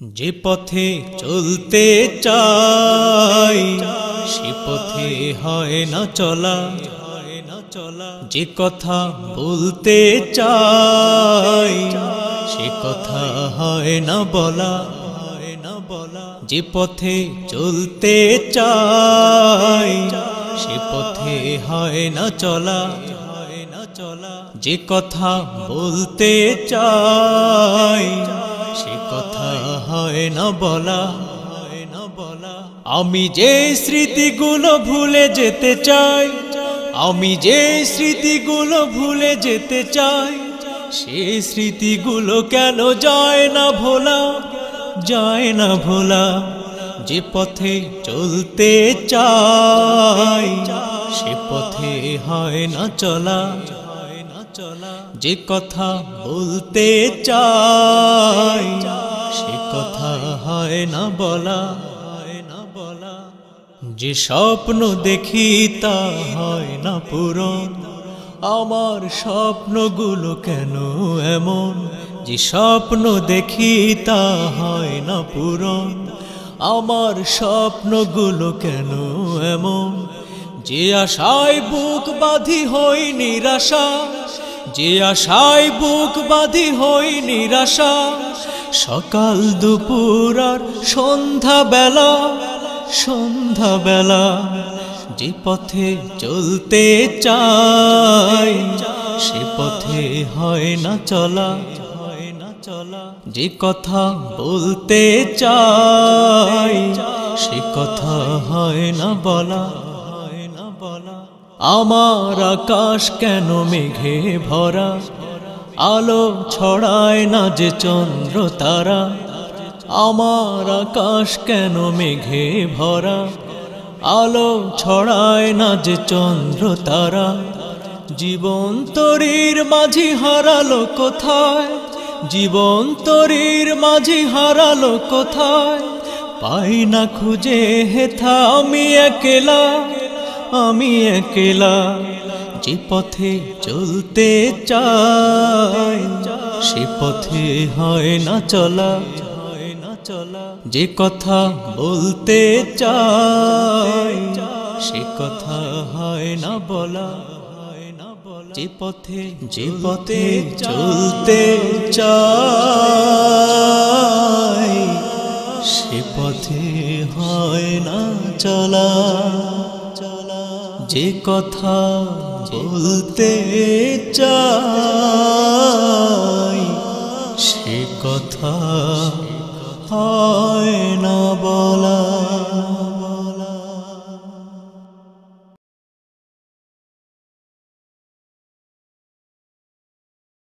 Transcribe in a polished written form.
যে পথে চলতে চাই সে পথে হয় না চলা, যে কথা বলতে চাই সে কথা হয় না বলা, যে পথে চলতে চাই সে পথে হয় না চলা, যে কথা বলতে চাই সে কথা হয় না বলা। আমি যে স্মৃতিগুলো ভুলে যেতে চাই, আমি যে স্মৃতিগুলো ভুলে যেতে চাই, সেই স্মৃতিগুলো কেন যায় না ভোলা, যায় না ভোলা। যে পথে চলতে চাই সে পথে হয় না চলা, যে কথা বলতে চাই সে কথা হয় না বলা। যে স্বপ্ন দেখি তা হয় না পূরণ, আমার স্বপ্নগুলো কেন এমন, যে স্বপ্ন দেখি তা হয় না পূরণ, আমার স্বপ্নগুলো কেন এমন। যে আশায় বুক বাঁধি হই নিরাশা, যে আশায় বুক বাঁধি হই নিরাশা, সকাল দুপুর আর সন্ধ্যা বেলা, সন্ধ্যা বেলা। যে পথে চলতে চাই সে পথে হয় না চলা, যে কথা বলতে চাই সে কথা হয় না বলা। আমার আকাশ কেন মেঘে ভরা, আলো ছড়ায় না যে চন্দ্র তারা, আমার আকাশ কেন মেঘে ভরা, আলো ছড়ায় না যে চন্দ্র তারা। জীবন তরীর মাঝি হারালো কোথায়, জীবন তরীর মাঝি হারালো কোথায়, পাই না খুঁজে হেথা আমি একলা, আমি একলা। যে পথে চলতে চাই সে পথে হয় না চলা, যে কথা বলতে চাই সে কথা হয় না বলা। যে পথে চলতে চাই সে পথে হয় না চলা, যে কথা বলতে চাই সে কথা হয় না বলা।